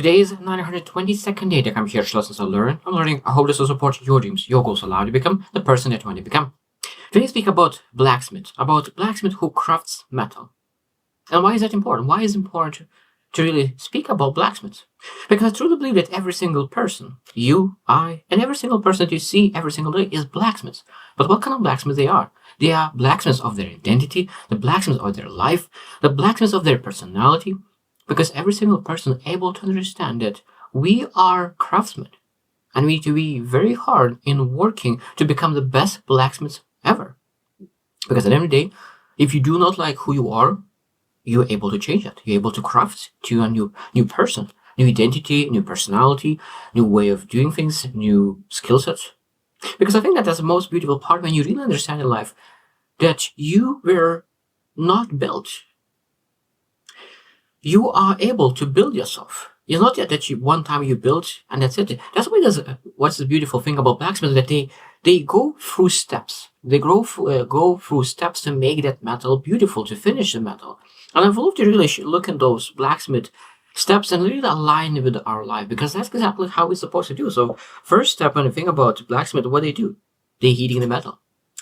Today is 922nd day that I'm here to lessons I learn. I'm learning. I hope this will support your dreams, your goals, allow you to become the person that you want to become. Today I speak about blacksmith who crafts metal. And why is that important? Why is it important to really speak about blacksmiths? Because I truly believe that every single person, you, I, and every single person that you see every single day is blacksmiths. But what kind of blacksmiths they are? They are blacksmiths of their identity, the blacksmiths of their life, the blacksmiths of their personality. Because every single person is able to understand that we are craftsmen and we need to be very hard in working to become the best blacksmiths ever. Because at the end of the day, if you do not like who you are, you're able to change that. You're able to craft to a new person, new identity, new personality, new way of doing things, new skill sets. Because I think that that's the most beautiful part when you really understand in life that you were not built. You are able to build yourself. It's not that you one time you built and that's it. That's why what's the beautiful thing about blacksmiths that they go through steps. They go through steps to make that metal beautiful, to finish the metal. And I've loved to really look at those blacksmith steps and really align with our life, because that's exactly how we're supposed to do. So first step, when you think about blacksmith, what they do, they're heating the metal.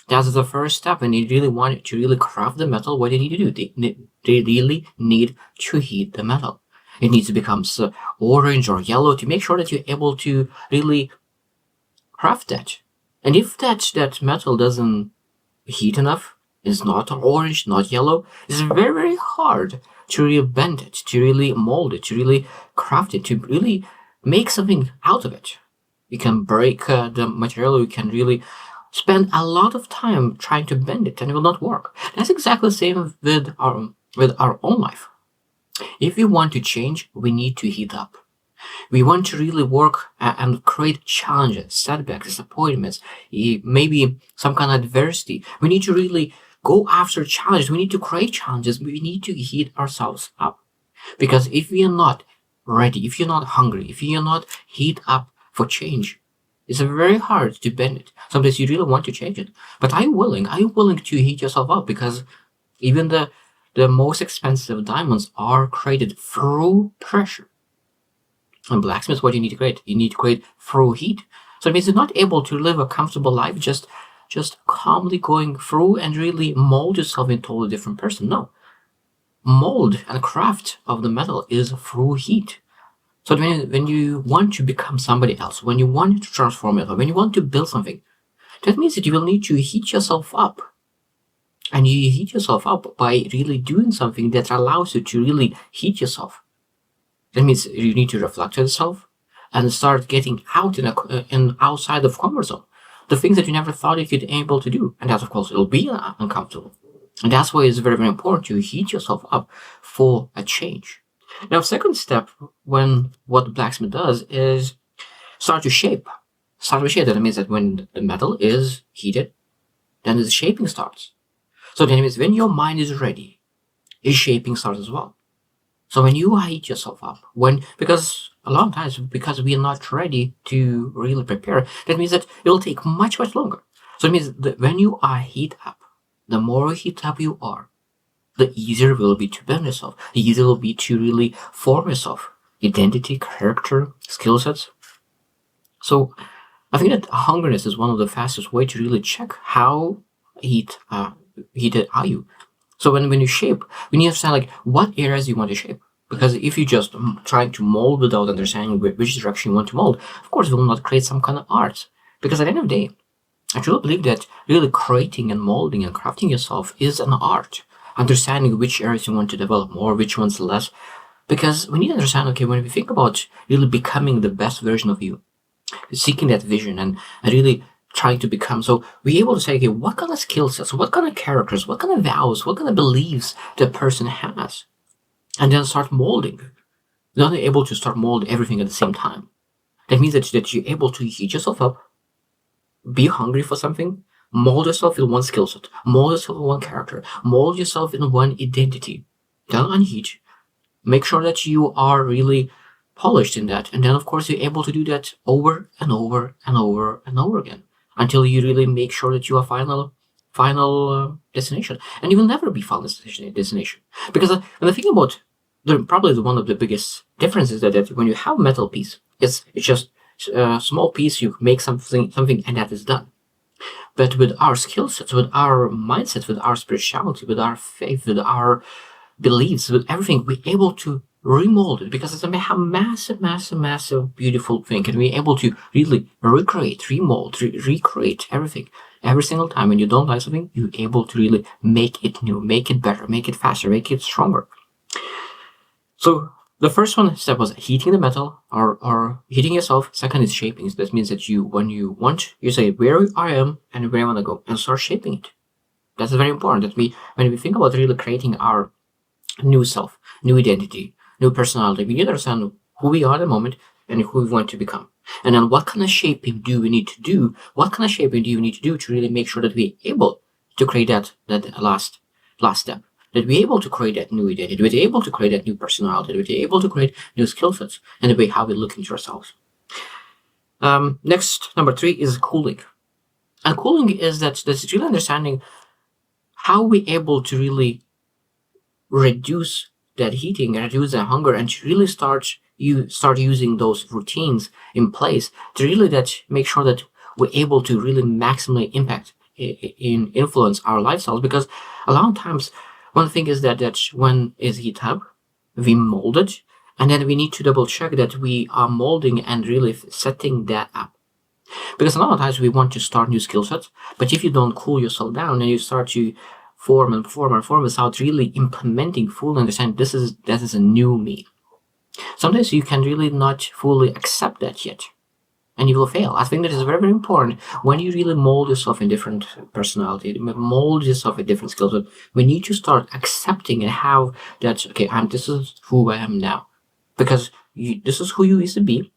That's the first step, and they really want to really craft the metal. What they need to do, they really need to heat the metal. It needs to become orange or yellow to make sure that you're able to really craft that. And if that metal doesn't heat enough, it's not orange, not yellow, it's very, very hard to really bend it, to really mold it, to really craft it, to really make something out of it. You can break the material, you can really spend a lot of time trying to bend it, and it will not work. That's exactly the same with our own life. If we want to change, we need to heat up. We want to really work and create challenges, setbacks, disappointments, maybe some kind of adversity. We need to really go after challenges. We need to create challenges. We need to heat ourselves up. Because if we are not ready, if you're not hungry, if you're not heat up for change, it's very hard to bend it. Sometimes you really want to change it. But are you willing to heat yourself up? Because even the most expensive diamonds are created through pressure. And blacksmith, what you need to create? You need to create through heat. So it means you're not able to live a comfortable life just calmly going through and really mold yourself into a totally different person. No. Mold and craft of the metal is through heat. So when you want to become somebody else, when you want to transform it, or when you want to build something, that means that you will need to heat yourself up. And you heat yourself up by really doing something that allows you to really heat yourself. That means you need to reflect on yourself and start getting out in outside of comfort zone. The things that you never thought you could be able to do. And that, of course, it'll be uncomfortable. And that's why it's very, very important to heat yourself up for a change. Now, second step, what the blacksmith does is start to shape. Start to shape. That means that when the metal is heated, then the shaping starts. So that means when your mind is ready, the shaping starts as well. So when you heat yourself up, because a lot of times, because we are not ready to really prepare, that means that it will take much, much longer. So it means that when you are heat up, the more heat up you are, the easier it will be to bend yourself. The easier it will be to really form yourself. Identity, character, skill sets. So I think that hungriness is one of the fastest way to really check how heated are you. So when you shape, we need to understand like what areas you want to shape. Because if you just try to mold without understanding which direction you want to mold, of course, you will not create some kind of art. Because at the end of the day, I truly believe that really creating and molding and crafting yourself is an art. Understanding which areas you want to develop more, which ones less. Because we need to understand, okay, when we think about really becoming the best version of you, seeking that vision and really trying to become, so we're able to say, okay, what kind of skill sets, what kind of characters, what kind of values, what kind of beliefs the person has. And then start molding. You're not able to start mold everything at the same time. That means that you're able to heat yourself up, be hungry for something, mold yourself in one skill set, mold yourself in one character, mold yourself in one identity. Then unheat. Make sure that you are really polished in that. And then, of course, you're able to do that over and over and over and over again until you really make sure that you are final destination. And you will never be final destination. Because when I think about probably one of the biggest differences that when you have metal piece, it's just a small piece. You make something, and that is done. But with our skill sets, with our mindset, with our spirituality, with our faith, with our beliefs, with everything, we're able to remold it because it's a massive, beautiful thing. And we're able to really recreate, remold, recreate everything. Every single time when you don't like something, you're able to really make it new, make it better, make it faster, make it stronger. So the first one step was heating the metal or heating yourself. Second is shaping. So that means that when you want, you say where I am and where I want to go and start shaping it. That's very important. That when we think about really creating our new self, new identity, new personality, we need to understand who we are at the moment and who we want to become. And then what kind of shaping do we need to do? What kind of shaping do you need to do to really make sure that we're able to create that last step? That we're able to create that new identity, we're able to create that new personality, we're able to create new skill sets and the way how we look into ourselves. Next, number 3 is cooling. And cooling is that's really understanding how we're able to really reduce that heating and reduce that hunger and to really start using those routines in place to really make sure that we're able to really maximally impact in influence our lifestyles. Because a lot of times one thing is that when is heat up, we mold it, and then we need to double check that we are molding and really setting that up. Because a lot of times we want to start new skill sets, but if you don't cool yourself down and you start to form without really implementing full understanding, that is a new me. Sometimes you can really not fully accept that yet, and you will fail. I think that is very, very important when you really mold yourself in different personality, mold yourself in different skills. But we need to start accepting and have that. Okay, this is who I am now, because this is who you used to be.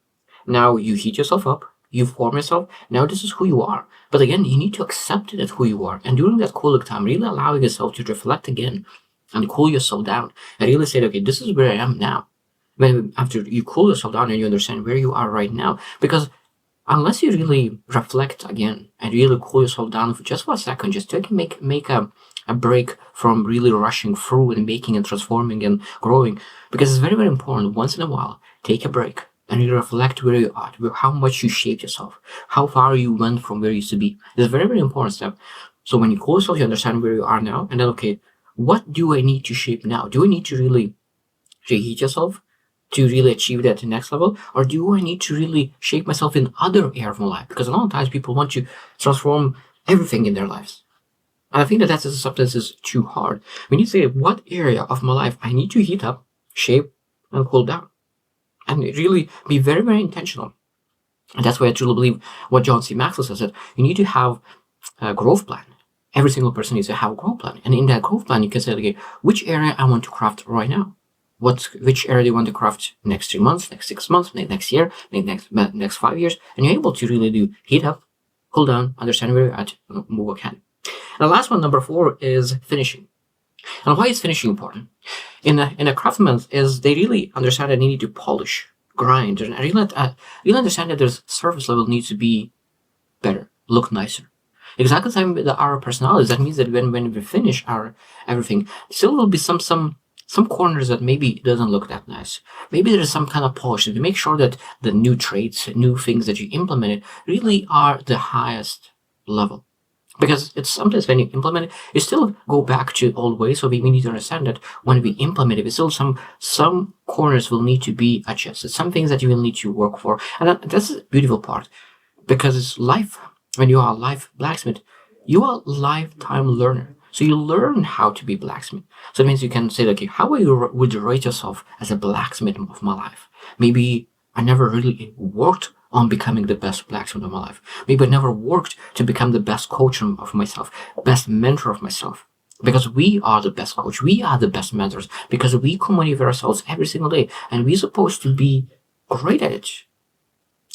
Now you heat yourself up. You form yourself. Now this is who you are. But again, you need to accept it as who you are. And during that cooling time, really allowing yourself to reflect again and cool yourself down and really say, okay, this is where I am now. When after you cool yourself down and you understand where you are right now, because unless you really reflect again and really cool yourself down for just for a second, just to make a break from really rushing through and making and transforming and growing, because it's very, very important once in a while, take a break and you reflect where you are, how much you shaped yourself, how far you went from where you used to be. It's a very, very important step. So when you cool yourself, you understand where you are now, and then, okay, what do I need to shape now? Do I need to really reheat yourself to really achieve that next level? Or do I need to really shape myself in other area of my life? Because a lot of times people want to transform everything in their lives. And I think that that's something that is too hard. We need to say what area of my life I need to heat up, shape, and cool down. And really be very, very intentional. And that's why I truly believe what John C. Maxwell says, that you need to have a growth plan. Every single person needs to have a growth plan. And in that growth plan, you can say, okay, which area I want to craft right now? Which area do you want to craft next 3 months, next 6 months, next year, next 5 years? And you're able to really do heat up, cool down, understand where you're at, and move ahead. And the last one, number 4, is finishing. And why is finishing important? In a craftsman is they really understand that they need to polish, grind, and really understand that their surface level needs to be better, look nicer. Exactly the same with our personalities. That means that when we finish our everything, still will be some corners that maybe doesn't look that nice. Maybe there's some kind of polish to make sure that the new traits, new things that you implemented really are the highest level. Because it's sometimes when you implement it, you still go back to old ways. So we need to understand that when we implement it, still some corners will need to be adjusted. Some things that you will need to work for. And that's the beautiful part. Because it's life. When you are a life blacksmith, you are a lifetime learner. So you learn how to be blacksmith. So it means you can say, okay, how would you rate yourself as a blacksmith of my life? Maybe I never really worked on becoming the best blacksmith of my life. Maybe I never worked to become the best coach of myself, best mentor of myself. Because we are the best coach, we are the best mentors, because we communicate with ourselves every single day, and we're supposed to be great at it.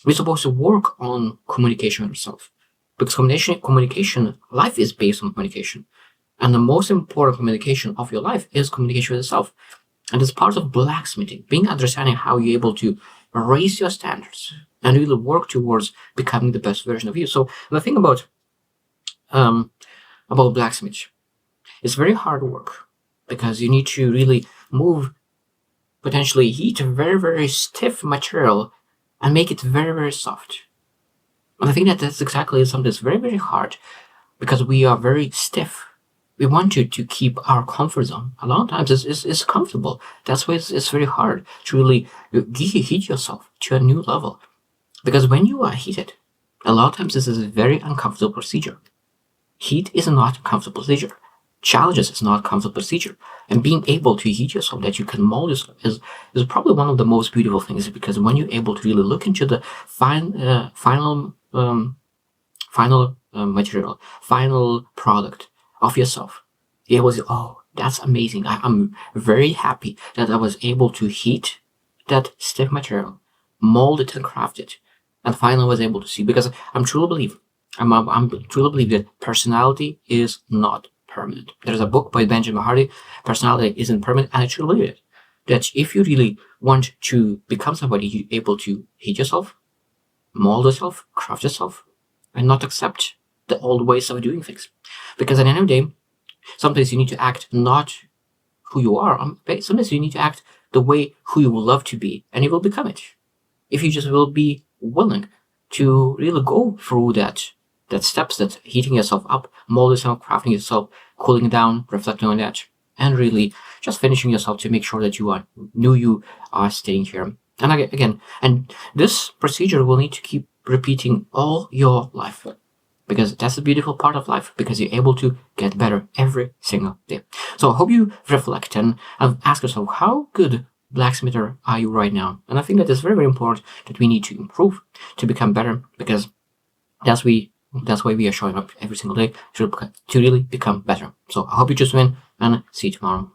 We're supposed to work on communication with ourselves. Because communication, life is based on communication. And the most important communication of your life is communication with yourself. And it's part of blacksmithing, being understanding how you're able to raise your standards and really work towards becoming the best version of you. So the thing about blacksmith, it's very hard work because you need to really move potentially heat a very, very stiff material and make it very, very soft. And I think that that's exactly something that's very, very hard because we are very stiff. We want to keep our comfort zone. A lot of times it's comfortable. That's why it's very hard to really heat yourself to a new level. Because when you are heated, a lot of times this is a very uncomfortable procedure. Heat is not a comfortable procedure. Challenges is not a comfortable procedure. And being able to heat yourself, that you can mold yourself, is probably one of the most beautiful things, because when you're able to really look into the final material, final product of yourself, it was, oh, that's amazing. I'm very happy that I was able to heat that stiff material, mold it and craft it, and finally was able to see, because I'm truly believe, I'm truly believe that personality is not permanent. There's a book by Benjamin Hardy, Personality Isn't Permanent, and I truly believe it. That if you really want to become somebody, you're able to heat yourself, mold yourself, craft yourself, and not accept the old ways of doing things. Because at the end of the day, sometimes you need to act not who you are. Sometimes you need to act the way who you will love to be, and you will become it. If you just will be willing to really go through that steps, that heating yourself up, mold yourself, crafting yourself, cooling down, reflecting on that, and really just finishing yourself to make sure that you are staying here. And again, and this procedure will need to keep repeating all your life, because that's the beautiful part of life, because you're able to get better every single day. So I hope you reflect and ask yourself, how good blacksmither are you right now? And I think that it's very, very important that we need to improve to become better, because that's why we are showing up every single day to really become better. So I hope you just win, and see you tomorrow.